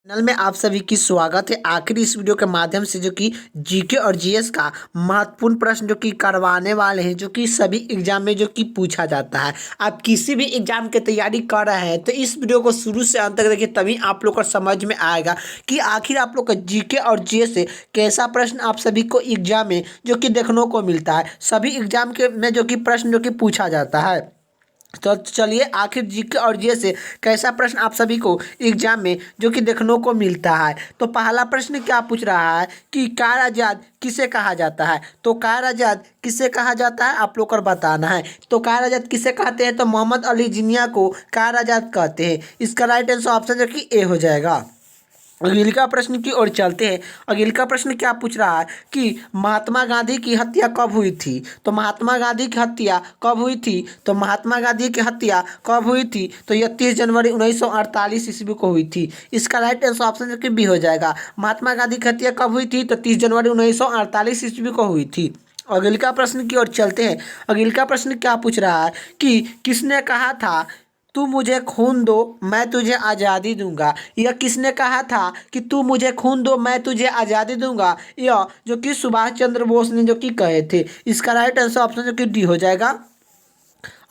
Channel में आप सभी की स्वागत है। आखिर इस वीडियो के माध्यम से जो कि जीके और जीएस का महत्वपूर्ण प्रश्न जो कि करवाने वाले हैं, जो कि सभी एग्जाम में जो कि पूछा जाता है। आप किसी भी एग्जाम की तैयारी कर रहे हैं तो इस वीडियो को शुरू से अंत तक देखिए, तभी आप लोग को समझ में आएगा कि आखिर आप लोग का जीके और जीएस से कैसा प्रश्न आप सभी को एग्जाम में जो कि देखने को मिलता है। सभी एग्जाम के में जो कि प्रश्न जो कि पूछा जाता है। तो चलिए, आखिर जीके और जीएस से कैसा प्रश्न आप सभी को एग्जाम में जो कि देखने को मिलता है। तो पहला प्रश्न क्या पूछ रहा है कि कार आजाद किसे कहा जाता है। तो कार आजाद किसे कहा जाता है आप लोग को बताना है। तो कार आजाद किसे कहते हैं, तो मोहम्मद अली जिन्ना को कार आजाद कहते हैं। इसका राइट आंसर ऑप्शन जो कि ए हो जाएगा। अगले का प्रश्न की ओर चलते हैं। अगले का प्रश्न क्या पूछ रहा है कि महात्मा गांधी की हत्या कब हुई थी। तो महात्मा गांधी की हत्या कब हुई थी। तो महात्मा गांधी की हत्या कब हुई थी, तो यह 30 जनवरी 1948 ईस्वी को हुई थी। इसका राइट आंसर ऑप्शन जो बी हो जाएगा। महात्मा गांधी की हत्या कब हुई थी, तो 30 जनवरी 1948 ईस्वी को हुई थी। अगले का प्रश्न की ओर चलते हैं। अगले का प्रश्न क्या पूछ रहा है कि किसने कहा था तू मुझे खून दो मैं तुझे आज़ादी दूंगा। यह किसने कहा था कि तू मुझे खून दो मैं तुझे आज़ादी दूंगा। यह जो कि सुभाष चंद्र बोस ने जो कि कहे थे। इसका राइट आंसर ऑप्शन जो कि डी हो जाएगा।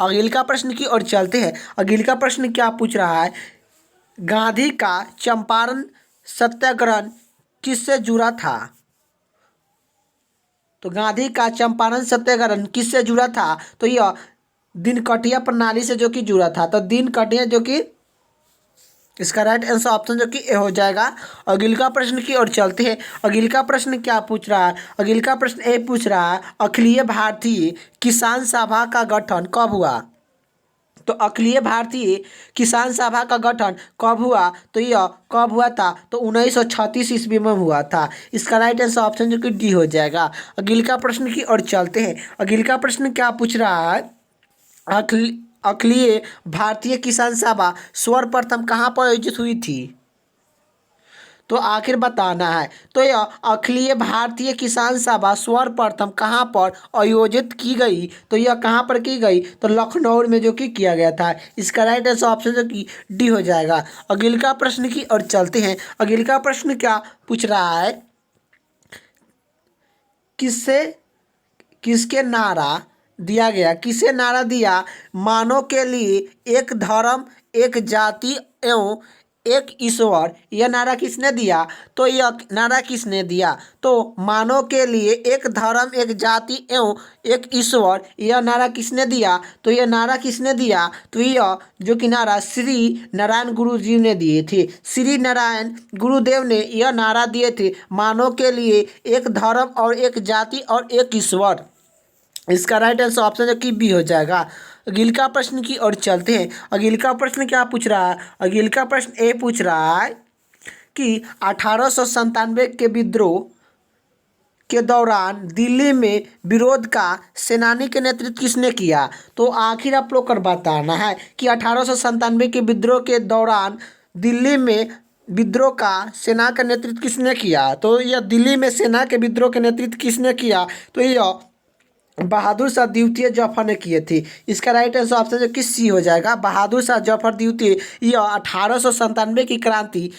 अगले का प्रश्न की ओर चलते हैं। अगले का प्रश्न क्या पूछ रहा है, गांधी का चंपारण सत्याग्रह किससे जुड़ा था। तो गांधी का चंपारण सत्याग्रह किससे जुड़ा था, तो यह दिनकटिया प्रणाली से जो कि जुड़ा था। तो दिनकटिया जो कि इसका राइट आंसर ऑप्शन जो कि ए हो जाएगा। अगले का प्रश्न की ओर चलते हैं। अगले का प्रश्न क्या पूछ रहा है, अगले का प्रश्न ए पूछ रहा है, अखिलीय भारतीय किसान सभा का गठन कब हुआ। तो अखिलीय भारतीय किसान सभा का गठन कब हुआ, तो यह कब हुआ था, तो 1936 ईस्वी में हुआ था। इसका राइट आंसर ऑप्शन जो कि डी हो जाएगा। अगले का प्रश्न की ओर चलते हैं। अगले का प्रश्न क्या पूछ रहा है, अखिलीय भारतीय किसान सभा सर्वप्रथम कहाँ पर आयोजित हुई थी। तो आखिर बताना है। तो यह अखिलीय भारतीय किसान सभा सर्वप्रथम कहाँ पर आयोजित की गई, तो यह कहाँ पर की गई, तो लखनऊ में जो कि किया गया था। इसका राइट आंसर ऑप्शन जो कि डी हो जाएगा। अगले का प्रश्न की ओर चलते हैं। अगले का प्रश्न क्या पूछ रहा है, किससे किसके नारा दिया गया, किसे नारा दिया, मानव के लिए एक धर्म एक जाति एवं एक ईश्वर। यह नारा किसने दिया, तो यह नारा किसने दिया, तो मानव के लिए एक धर्म एक जाति एवं एक ईश्वर। यह नारा किसने दिया, तो यह नारा किसने दिया, तो यह जो कि नारा श्री नारायण गुरु जी ने दिए थे। श्री नारायण गुरुदेव ने यह नारा दिए थे, मानव के लिए एक धर्म और एक जाति और एक ईश्वर। इसका राइट आंसर ऑप्शन जो कि बी हो जाएगा। अगले का प्रश्न की ओर चलते हैं। अगले का प्रश्न क्या पूछ रहा है, अगले का प्रश्न ए पूछ रहा है कि 1897 के विद्रोह के दौरान दिल्ली में विरोध का सेनानी के नेतृत्व किसने किया। तो आखिर आप लोग कर बताना है कि 1897 के विद्रोह के दौरान दिल्ली में विद्रोह का सेना का नेतृत्व किसने किया। तो यह दिल्ली में सेना के विद्रोह के नेतृत्व किसने किया, तो यह बहादुर शाह द्वितीय जफर ने किए थे। इसका राइट आंसर ऑप्शन जो कि सी हो जाएगा। बहादुर शाह जफर द्वितीय यह 1897 की क्रांति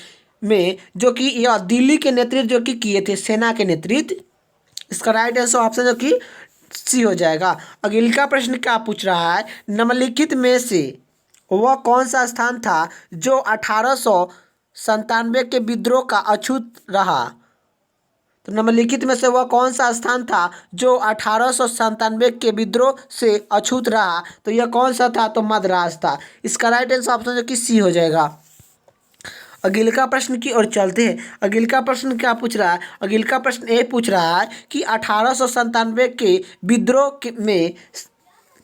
में जो कि यह दिल्ली के नेतृत्व जो कि किए थे, सेना के नेतृत्व। इसका राइट आंसर ऑप्शन जो कि सी हो जाएगा। अगले का प्रश्न क्या पूछ रहा है, निम्नलिखित में से वह कौन सा स्थान था जो 1897 के विद्रोह का अछूत रहा। तो निम्नलिखित में से वह कौन सा स्थान था जो 1897 के विद्रोह से अछूत रहा, तो यह कौन सा था, तो मद्रास था। इसका राइट आंसर ऑप्शन जो कि सी हो जाएगा। अगले का प्रश्न की ओर चलते हैं। अगले का प्रश्न क्या पूछ रहा है, अगले का प्रश्न ये पूछ रहा है कि 1897 के विद्रोह में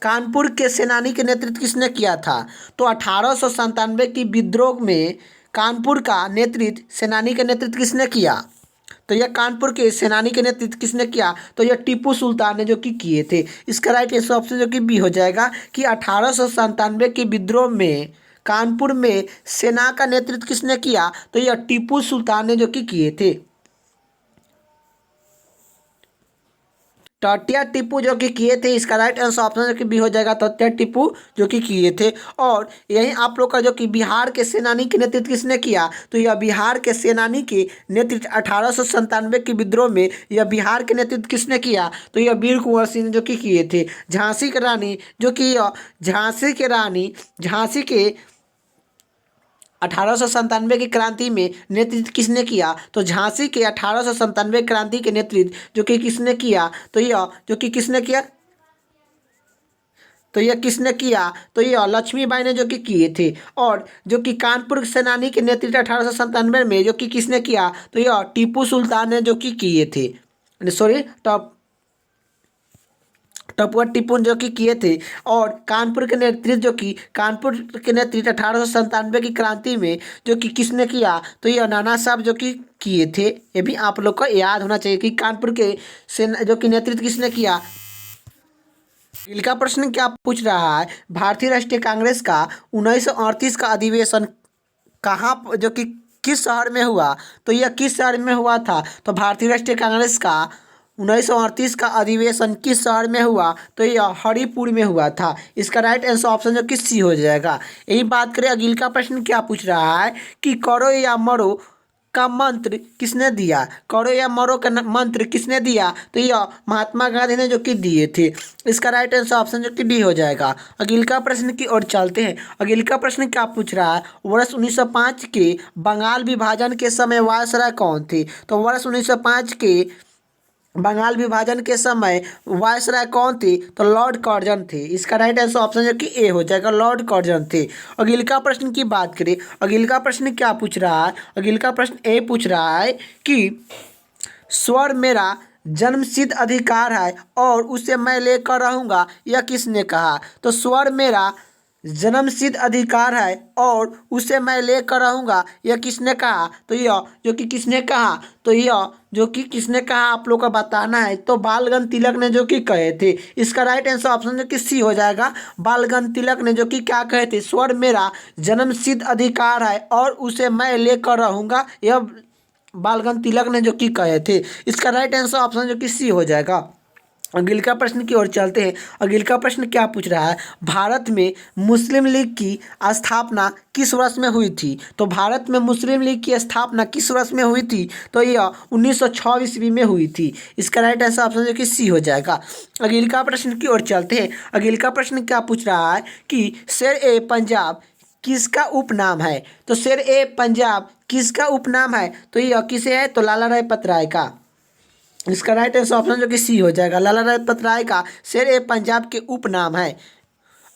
कानपुर के सेनानी के नेतृत्व किसने किया था। तो 1897 की विद्रोह में कानपुर का नेतृत्व सेनानी के नेतृत्व किसने किया, तो यह कानपुर के सेनानी के नेतृत्व किसने किया, तो यह टीपू सुल्तान ने जो कि किए थे। इसका राइट आंसर ऑप्शन जो कि बी हो जाएगा कि 1897 के विद्रोह में कानपुर में सेना का नेतृत्व किसने किया, तो यह टीपू सुल्तान ने जो कि किए थे। तृतीय टीपू जो कि किए थे। इसका राइट आंसर ऑप्शन जो कि बी हो जाएगा, तृतीय टीपू जो कि किए थे। और यही आप लोग का जो कि बिहार के सेनानी के नेतृत्व किसने किया, तो यह बिहार के सेनानी के नेतृत्व 1897 के विद्रोह में यह बिहार के नेतृत्व किसने किया, तो यह वीर कुंवर सिंह जो कि किए थे। झांसी की रानी जो कि झांसी के 1897 की क्रांति में नेतृत्व किसने किया, तो झांसी के 1897 क्रांति के नेतृत्व जो कि किसने किया, तो यह जो कि किसने किया, तो यह किसने किया, तो यह लक्ष्मीबाई ने जो कि किए थे। और जो कि कानपुर सेनानी के नेतृत्व 1897 में जो कि किसने किया, तो यह टीपू सुल्तान ने जो कि किए थे। सॉरी, टपुआ टीपू जो कि किए थे। और कानपुर के नेतृत्व 1897 की क्रांति में जो कि किसने किया, तो यह नाना साहब जो कि किए थे। ये भी आप लोग को याद होना चाहिए कि कानपुर के सेना जो कि नेतृत्व किसने किया। इनका प्रश्न क्या पूछ रहा है, भारतीय राष्ट्रीय कांग्रेस का 1938 का अधिवेशन कहाँ जो कि किस शहर में हुआ, तो यह किस शहर में हुआ था, तो भारतीय राष्ट्रीय कांग्रेस का 1938 का अधिवेशन किस शहर में हुआ, तो यह हरिपुर में हुआ था। इसका राइट आंसर ऑप्शन जो कि सी हो जाएगा। यही बात करें अगले का प्रश्न क्या पूछ रहा है कि करो या मरो का मंत्र किसने दिया, करो या मरो का मंत्र किसने दिया, तो यह महात्मा गांधी ने जो कि दिए थे। इसका राइट आंसर ऑप्शन जो कि डी हो जाएगा। अगले का प्रश्न की ओर चलते हैं। अगले का प्रश्न क्या पूछ रहा है, वर्ष 1905 के बंगाल विभाजन के समय वायसराय कौन थे, तो वर्ष 1905 के बंगाल विभाजन के समय वायसराय कौन थे, तो लॉर्ड कर्जन थे। इसका राइट आंसर ऑप्शन जो कि ए हो जाएगा, लॉर्ड कर्जन थे। अगले का प्रश्न की बात करें, अगले का प्रश्न क्या पूछ रहा है, अगले का प्रश्न ए पूछ रहा है कि स्वर मेरा जन्मसिद्ध अधिकार है और उसे मैं लेकर रहूँगा, यह किसने कहा, तो स्वर मेरा जन्मसिद्ध अधिकार है और उसे मैं लेकर रहूँगा, यह किसने कहा, तो यह जो कि किसने कहा, तो यह जो कि किसने कहा आप लोग को बताना है, तो बालगंगा तिलक ने जो कि कहे थे। इसका राइट आंसर ऑप्शन जो कि सी हो जाएगा। बालगंगा तिलक ने जो कि क्या कहे थे, स्वर मेरा जन्मसिद्ध अधिकार है और उसे मैं लेकर रहूँगा, यह बालगंगा तिलक ने जो कि कहे थे। इसका राइट आंसर ऑप्शन जो कि सी हो जाएगा। अगले का प्रश्न की ओर चलते हैं। अगले का प्रश्न क्या पूछ रहा है, भारत में मुस्लिम लीग की स्थापना किस वर्ष में हुई थी, तो भारत में मुस्लिम लीग की स्थापना किस वर्ष में हुई थी, तो यह 1906 ईस्वी में हुई थी। इसका राइट आंसर ऑप्शन जो कि सी हो जाएगा। अगले का प्रश्न की ओर चलते हैं। अगले का प्रश्न क्या पूछ रहा है कि शेर ए पंजाब किसका उपनाम है, तो शेर ए पंजाब किसका उपनाम है, तो यह किसे है, तो लाला लाजपत राय का। इसका राइट आंसर ऑप्शन जो कि सी हो जाएगा। लाला लाजपत राय का शेर ए पंजाब के उपनाम है।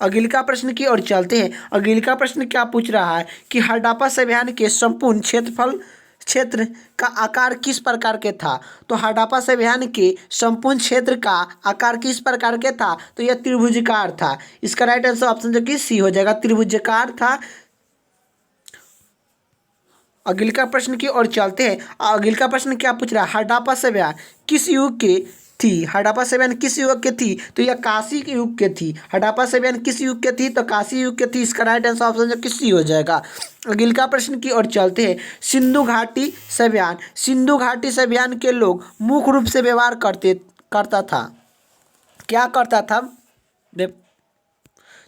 अगले का प्रश्न की ओर चलते हैं। अगले का प्रश्न क्या पूछ रहा है कि हड़प्पा सभ्यता के संपूर्ण क्षेत्र का आकार किस प्रकार के था, तो हड़प्पा सभ्यता के संपूर्ण क्षेत्र का आकार किस प्रकार के था, तो यह त्रिभुजाकार था। इसका राइट आंसर ऑप्शन जो कि सी हो जाएगा, त्रिभुजाकार था। अगले का प्रश्न की ओर चलते हैं। अगले का प्रश्न क्या पूछ रहा है, हड़प्पा सभ्यता किस युग के थी, हड़प्पा सभ्यता किस युग के थी, तो यह काशी के युग के थी। हड़प्पा सभ्यता किस युग के थी, तो काशी युग के थी। इसका राइट आंसर ऑप्शन जो कि सी हो जाएगा। अगले का प्रश्न की ओर चलते हैं। सिंधु घाटी सभ्यता के लोग मुख्य रूप से व्यवहार करता था, क्या करता था,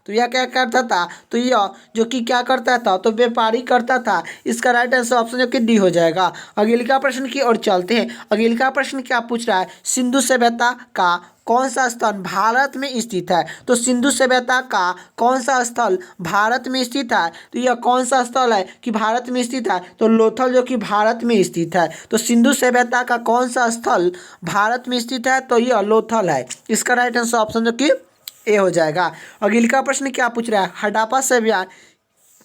तो यह क्या करता था, तो यह जो कि क्या करता था, तो व्यापारी करता था। इसका राइट आंसर ऑप्शन जो कि डी हो जाएगा। अगले का प्रश्न की ओर चलते हैं। अगले का प्रश्न क्या पूछ रहा है, सिंधु सभ्यता का कौन सा स्थल भारत में स्थित है, तो सिंधु सभ्यता का कौन सा स्थल भारत में स्थित है, तो यह कौन सा स्थल है कि भारत में स्थित है, तो लोथल जो कि भारत में स्थित है। तो सिंधु सभ्यता का कौन सा स्थल भारत में स्थित है, तो यह लोथल है। इसका राइट आंसर ऑप्शन जो कि ए हो जाएगा। अगले का प्रश्न क्या पूछ रहा है, हड़प्पा सभ्यता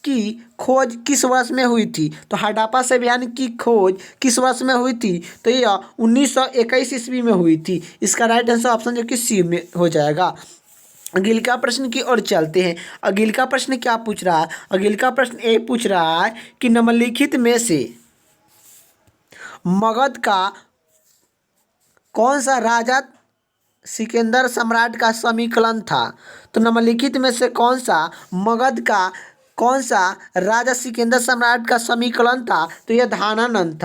की खोज किस वर्ष में हुई थी, तो हड़प्पा सभ्यता की खोज किस वर्ष में हुई थी, तो यह 1921 ईस्वी में हुई थी। इसका राइट आंसर ऑप्शन जो कि सी में हो जाएगा। अगले का प्रश्न की ओर चलते हैं। अगले का प्रश्न क्या पूछ रहा है, अगले का प्रश्न ए पूछ रहा है कि निम्नलिखित में से मगध का कौन सा राजा सिकंदर सम्राट का समीकरण था, तो निम्नलिखित में से कौन सा मगध का कौन सा राजा सिकंदर सम्राट का समीकरण था, तो यह धानानंद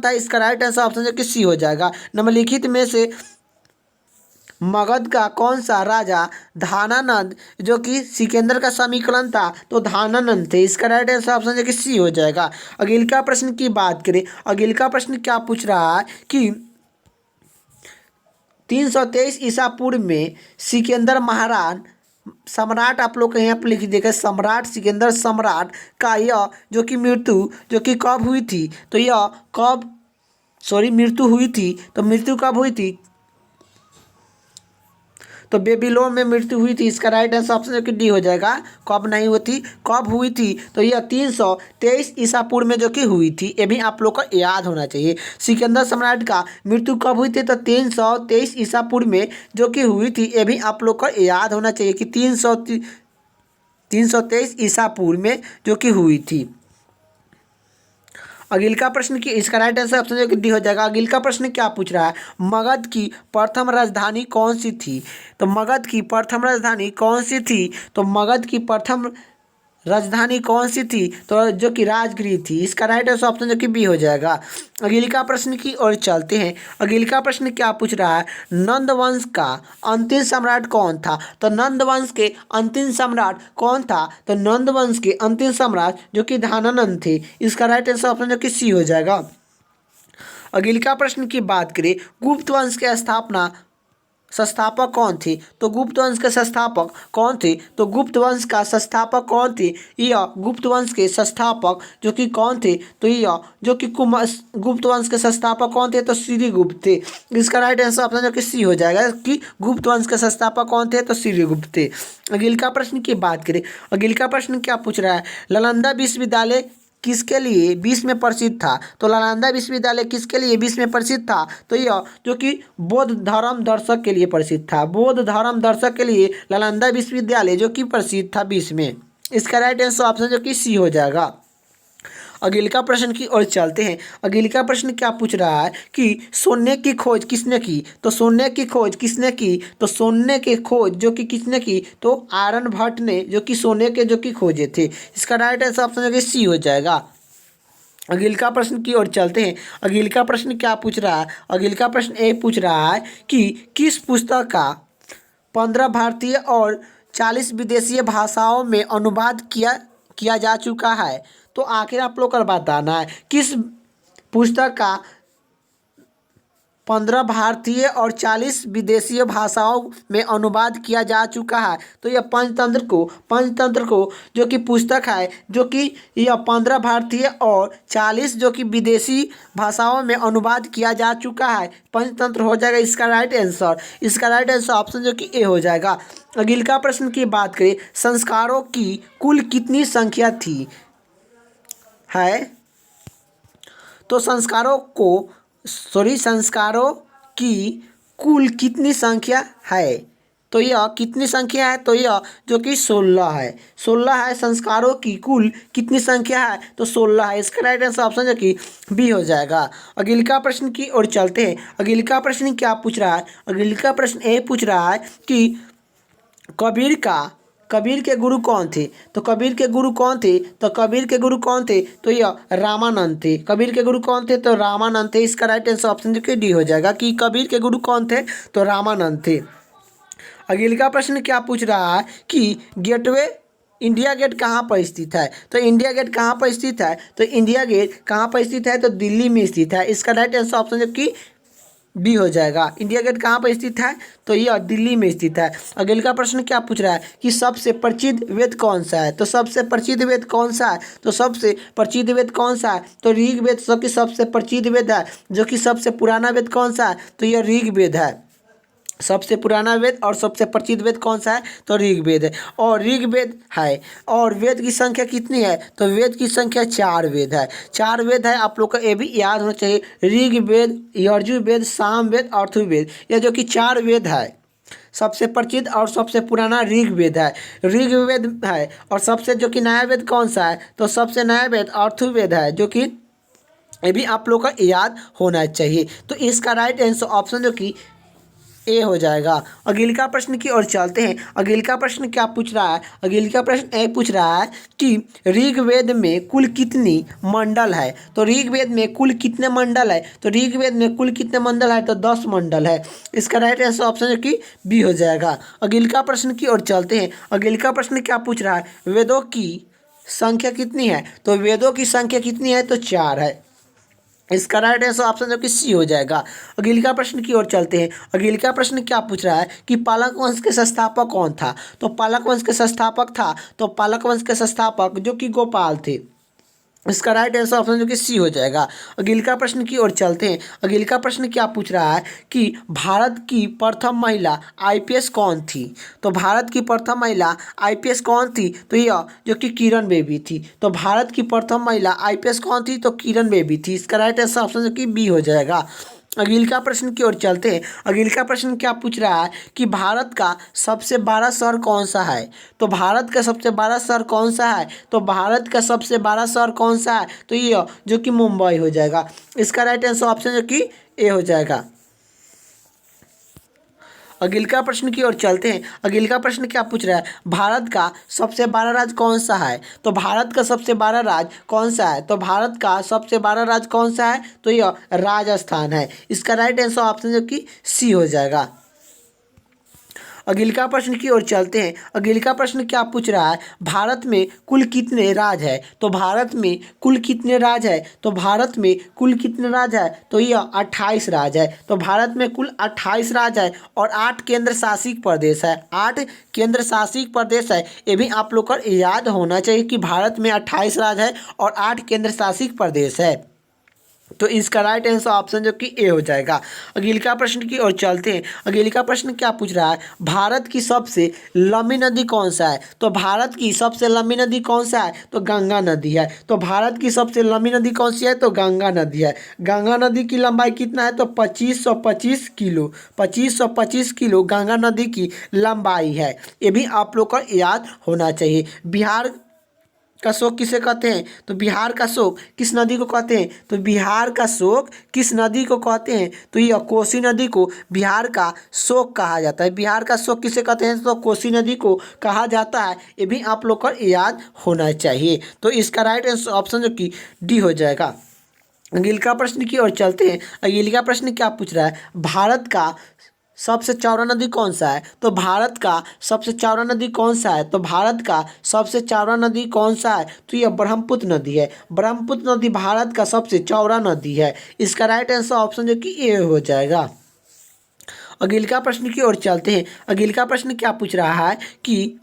था। इसका राइट आंसर ऑप्शन जो कि सी हो जाएगा। निम्नलिखित में से मगध का कौन सा राजा धानानंद जो कि सिकंदर का समीकरण था तो धानानंद थे। इसका राइट आंसर ऑप्शन जो कि सी हो जाएगा। अगले का प्रश्न की बात करें, अगले का प्रश्न क्या पूछ रहा है कि 323 ईसा पूर्व में सिकंदर महाराज सम्राट, आप लोग यहाँ पर लिख देगा सम्राट सिकंदर सम्राट का यह जो कि मृत्यु जो कि कब हुई थी, तो यह कब मृत्यु हुई थी, तो मृत्यु कब हुई थी, तो बेबीलोन में मृत्यु हुई थी। इसका राइट आंसर ऑप्शन जो डी हो जाएगा। कब नहीं हुई थी, कब हुई थी, तो यह 323 ईसा पूर्व में जो कि हुई थी। ये भी आप लोग को याद होना चाहिए। सिकंदर सम्राट का मृत्यु कब हुई थी, तो 323 ईसा पूर्व में जो कि हुई थी। ये भी आप लोग को याद होना चाहिए कि 323 ईसा पूर्व में जो कि हुई थी। अगले का प्रश्न की इसका राइट आंसर ऑप्शन जो कि डी हो जाएगा। अगले का प्रश्न क्या पूछ रहा है, मगध की प्रथम राजधानी कौन सी थी, तो मगध की प्रथम राजधानी कौन सी थी, तो मगध की प्रथम राजधानी कौन सी थी, तो जो कि राजगृह थी। इसका राइट आंसर ऑप्शन जो कि बी हो जाएगा। अगले का प्रश्न की ओर चलते हैं। अगले का प्रश्न क्या पूछ रहा है, नंद वंश का अंतिम सम्राट कौन था, तो नंद वंश के अंतिम सम्राट कौन था, तो नंद वंश के अंतिम सम्राट जो कि धानानंद थे। इसका राइट आंसर ऑप्शन जो कि सी हो जाएगा। अगले का प्रश्न की बात करें, गुप्त वंश के संस्थापक कौन थे, तो गुप्त वंश के संस्थापक कौन थे, तो गुप्त वंश का संस्थापक कौन थे, यह गुप्त वंश के संस्थापक जो कि कौन थे, तो यह जो कि गुप्त वंश के संस्थापक कौन थे, तो श्रीगुप्त थे। इसका राइट आंसर ऑप्शन जो कि सी हो जाएगा कि गुप्त वंश के संस्थापक कौन थे, तो श्रीगुप्त थे। अगले का प्रश्न की बात करें, अगले का प्रश्न क्या पूछ रहा है, नालंदा विश्वविद्यालय किसके लिए विश्व में प्रसिद्ध था, तो नालंदा विश्वविद्यालय किसके लिए विश्व में प्रसिद्ध था, तो यह जो कि बौद्ध धर्म दर्शक के लिए प्रसिद्ध था। बौद्ध धर्म दर्शक के लिए नालंदा विश्वविद्यालय जो कि प्रसिद्ध था विश्व में। इसका राइट आंसर ऑप्शन जो कि सी हो जाएगा। अगले का प्रश्न की ओर चलते हैं। अगले का प्रश्न क्या पूछ रहा है कि सोने की खोज किसने की, तो सोने की खोज किसने की, तो सोने की खोज जो कि किसने की, तो आर्यभट्ट ने जो कि सोने के जो कि खोजे थे। इसका राइट आंसर ऑप्शन जो कि सी हो जाएगा। अगले का प्रश्न की ओर चलते हैं। अगले का प्रश्न क्या पूछ रहा है, अगले का प्रश्न ये पूछ रहा है कि किस पुस्तक का 15 भारतीय और 40 विदेशी भाषाओं में अनुवाद किया जा चुका है, तो आखिर आप लोग को बताना है किस पुस्तक का 15 भारतीय और 40 विदेशी भाषाओं में अनुवाद किया जा चुका है, तो यह पंचतंत्र को जो कि पुस्तक है जो कि यह 15 भारतीय और 40 जो कि विदेशी भाषाओं में अनुवाद किया जा चुका है, पंचतंत्र हो जाएगा इसका राइट आंसर। इसका राइट आंसर ऑप्शन जो कि ए हो जाएगा। अगले का प्रश्न की बात करें, संस्कारों की कुल कितनी संख्या थी है, तो संस्कारों की कुल कितनी संख्या है, तो यह कितनी संख्या है, तो यह जो कि 16 है। 16 है। संस्कारों की कुल कितनी संख्या है, तो 16 है। इसका राइट आंसर ऑप्शन जो कि बी हो जाएगा। अगले का प्रश्न की ओर चलते हैं। अगले का प्रश्न क्या पूछ रहा है, अगले का प्रश्न ये पूछ रहा है कि कबीर के गुरु कौन थे, तो कबीर के गुरु कौन थे, तो कबीर के गुरु कौन थे, तो यह रामानंद थे। कबीर के गुरु कौन थे, तो रामानंद थे। इसका राइट आंसर ऑप्शन जो कि डी हो जाएगा कि कबीर के गुरु कौन थे, तो रामानंद थे। अगले का प्रश्न क्या पूछ रहा है कि गेटवे इंडिया गेट कहाँ पर स्थित है, तो इंडिया गेट कहाँ पर स्थित है, तो इंडिया गेट कहाँ पर स्थित है, तो दिल्ली में स्थित है। इसका राइट आंसर ऑप्शन जो कि बी हो जाएगा। इंडिया गेट कहाँ पर स्थित है, तो यह दिल्ली में स्थित है। अगले का प्रश्न क्या पूछ रहा है कि सबसे प्रसिद्ध वेद कौन सा है, तो सबसे प्रसिद्ध वेद कौन सा है, तो सबसे प्रसिद्ध वेद कौन सा है, तो ऋग्वेद जो कि सबसे प्रसिद्ध वेद है। जो कि सबसे पुराना वेद कौन सा है, तो यह ऋग्वेद है। सबसे पुराना वेद और सबसे प्रसिद्ध वेद कौन सा है, तो ऋग्वेद है। और ऋग्वेद है, और वेद की संख्या कितनी है, तो वेद की संख्या 4 वेद है। 4 वेद है, आप लोग को ये भी याद होना चाहिए। ऋग्वेद, यजुर्वेद, सामवेद, अथर्ववेद, यह जो कि 4 वेद है। सबसे प्रसिद्ध और सबसे पुराना ऋग्वेद है, ऋग्वेद है। और सबसे जो कि नया वेद कौन सा है, तो सबसे नया वेद अथर्ववेद है, जो कि ये भी आप लोग को याद होना चाहिए। तो इसका राइट आंसर ऑप्शन जो कि ए हो जाएगा। अगले का प्रश्न की ओर चलते हैं। अगले का प्रश्न क्या पूछ रहा है? अगले का प्रश्न ए पूछ रहा है कि ऋग्वेद में कुल कितनी मंडल है? तो ऋग्वेद में कुल कितने मंडल है? तो ऋग्वेद में कुल कितने मंडल है? तो 10 मंडल है। इसका राइट आंसर ऑप्शन जो कि बी हो जाएगा। अगले का प्रश्न की ओर चलते हैं। अगले का प्रश्न क्या पूछ रहा है? वेदों की संख्या कितनी है? तो वेदों की संख्या कितनी है? तो 4 है। इसका राइट आंसर ऑप्शन जो कि सी हो जाएगा। अगले का प्रश्न की ओर चलते हैं। अगले का प्रश्न क्या पूछ रहा है कि पालक वंश के संस्थापक कौन था? तो पालक वंश के संस्थापक था, तो पालक वंश के संस्थापक जो कि गोपाल थे। इसका राइट आंसर ऑप्शन जो कि सी हो जाएगा। अगले का प्रश्न की ओर चलते हैं। अगले का प्रश्न क्या पूछ रहा है कि भारत की प्रथम महिला आईपीएस कौन थी? तो भारत की प्रथम महिला आईपीएस कौन थी? तो यह जो कि किरण बेदी थी। तो भारत की प्रथम महिला आईपीएस कौन थी? तो किरण बेदी थी। इसका राइट आंसर ऑप्शन जो कि बी हो जाएगा। अगले का प्रश्न की ओर चलते हैं। अगले का प्रश्न क्या पूछ रहा है कि भारत का सबसे बड़ा शहर कौन सा है? तो भारत का सबसे बड़ा शहर कौन सा है? तो भारत का सबसे बड़ा शहर कौन सा है? तो ये जो कि मुंबई हो जाएगा। इसका राइट आंसर ऑप्शन जो कि ए हो जाएगा। अगले का प्रश्न की ओर चलते हैं। अगले का प्रश्न क्या पूछ रहा है? भारत का सबसे बड़ा राज्य कौन सा है? तो भारत का सबसे बड़ा राज्य कौन सा है? तो भारत का सबसे बड़ा राज्य कौन सा है? तो यह राजस्थान है। इसका राइट आंसर ऑप्शन जो कि सी हो जाएगा। अगले का प्रश्न की ओर चलते हैं। अगले का प्रश्न क्या पूछ रहा है? भारत में कुल कितने राज्य है? तो भारत में कुल कितने राज्य है? तो भारत में कुल कितने राज्य है? तो यह 28 राज्य है। तो भारत में कुल 28 राज्य है और 8 केंद्र शासित प्रदेश है। 8 केंद्र शासित प्रदेश है। ये भी आप लोग को याद होना चाहिए कि भारत में 28 राज्य है और 8 केंद्र शासित प्रदेश है। तो इसका राइट आंसर ऑप्शन जो कि ए हो जाएगा। अगले का प्रश्न की ओर चलते हैं। अगले का प्रश्न क्या पूछ रहा है? भारत की सबसे लंबी नदी कौन सा है? तो भारत की सबसे लंबी नदी कौन सा है? तो गंगा नदी है। तो भारत की सबसे लंबी नदी कौन सी है? तो गंगा नदी है। गंगा नदी की लंबाई कितना है? तो 2525 किलो। 2525 किलो गंगा नदी की लंबाई है। ये भी आप लोग को याद होना चाहिए। बिहार का शोक किसे कहते हैं? तो बिहार का शोक किस नदी को कहते हैं? तो बिहार का शोक किस नदी को कहते हैं? तो यह कोसी नदी को बिहार का शोक कहा जाता है। बिहार का शोक किसे कहते हैं? तो कोसी नदी को कहा जाता है। ये भी आप लोग को याद होना चाहिए। तो इसका राइट आंसर ऑप्शन जो कि डी हो जाएगा। अगले का प्रश्न की ओर चलते हैं। अगले का प्रश्न क्या पूछ रहा है? भारत का सबसे चौड़ा नदी कौन सा है? तो भारत का सबसे चौड़ा नदी कौन सा है? तो भारत का सबसे चौड़ा नदी कौन सा है? तो यह ब्रह्मपुत्र नदी है। ब्रह्मपुत्र नदी भारत का सबसे चौड़ा नदी है। इसका राइट आंसर ऑप्शन जो कि ए हो जाएगा। अगले का प्रश्न की ओर चलते हैं। अगले का प्रश्न क्या पूछ रहा है कि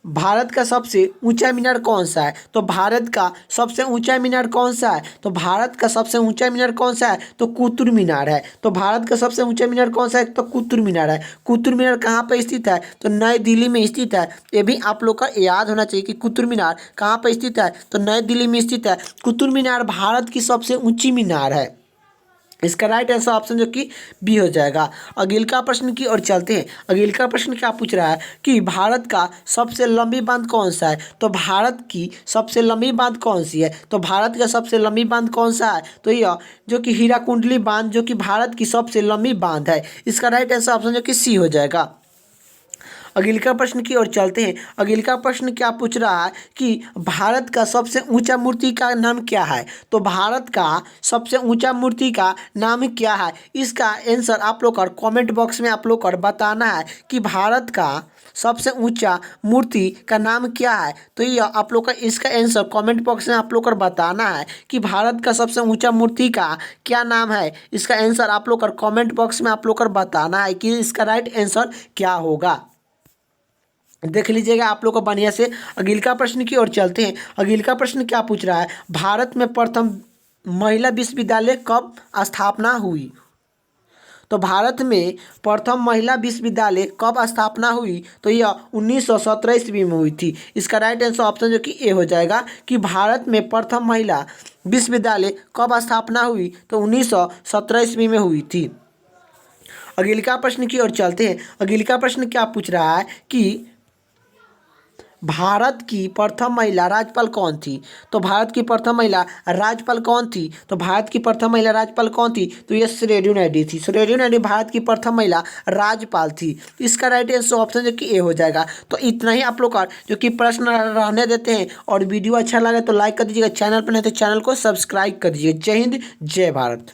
भारत का सबसे ऊंचा मीनार कौन सा है? तो भारत का सबसे ऊंचा मीनार कौन सा है? तो भारत का सबसे ऊंचा मीनार कौन सा है? तो कुतुब मीनार है। तो भारत का सबसे ऊंचा मीनार कौन सा है? तो कुतुब मीनार है। कुतुब मीनार कहाँ पर स्थित है? तो नई दिल्ली में स्थित है। ये भी आप लोग का याद होना चाहिए कि कुतुब मीनार कहाँ पर स्थित है? तो नई दिल्ली में स्थित है। कुतुब मीनार भारत की सबसे ऊंची मीनार है। इसका राइट आंसर ऑप्शन जो कि बी हो जाएगा। अगले का प्रश्न की ओर चलते हैं। अगले का प्रश्न क्या पूछ रहा है कि भारत का सबसे लंबी बांध कौन सा है? तो भारत की सबसे लंबी बांध कौन सी है? तो भारत का सबसे लंबी बांध कौन सा है? तो यह जो कि हीराकुंडली बांध जो कि भारत की सबसे लंबी बांध है। इसका राइट आंसर ऑप्शन जो कि सी हो जाएगा। अगले का प्रश्न की ओर चलते हैं। अगले का प्रश्न क्या पूछ रहा है कि भारत का सबसे ऊंचा मूर्ति का नाम क्या है? तो भारत का सबसे ऊंचा मूर्ति का नाम क्या है? इसका आंसर आप लोग का कमेंट बॉक्स में आप लोग को बताना है कि भारत का सबसे ऊंचा मूर्ति का नाम क्या है। तो ये आप लोग का इसका आंसर कमेंट बॉक्स में आप लोग को बताना है कि भारत का सबसे ऊंचा मूर्ति का क्या नाम है। इसका आंसर आप लोग का कमेंट बॉक्स में आप लोग को बताना है कि इसका राइट आंसर क्या होगा। देख लीजिएगा आप लोग को बढ़िया से। अगले का प्रश्न की ओर चलते हैं। अगले का प्रश्न क्या पूछ रहा है? भारत में प्रथम महिला विश्वविद्यालय कब स्थापना हुई? तो भारत में प्रथम महिला विश्वविद्यालय कब स्थापना हुई? तो यह 1917 ईस्वी में हुई थी। इसका राइट आंसर ऑप्शन जो कि ए हो जाएगा कि भारत में प्रथम महिला विश्वविद्यालय कब स्थापना हुई? तो 1917 ईस्वी में हुई थी। अगले का प्रश्न की ओर चलते हैं। अगले का प्रश्न क्या पूछ रहा है कि भारत की प्रथम महिला राज्यपाल कौन थी? तो भारत की प्रथम महिला राज्यपाल कौन थी? तो भारत की प्रथम महिला राज्यपाल कौन थी? तो ये सरोजिनी नायडू थी। सरोजिनी नायडू भारत की प्रथम महिला राज्यपाल थी। इसका राइट आंसर ऑप्शन जो कि ए हो जाएगा। तो इतना ही आप लोग का जो कि प्रश्न रहने देते हैं, और वीडियो अच्छा लगे तो लाइक कर दीजिएगा, चैनल पर नहीं तो चैनल को सब्सक्राइब कर दीजिए। जय हिंद, जय भारत।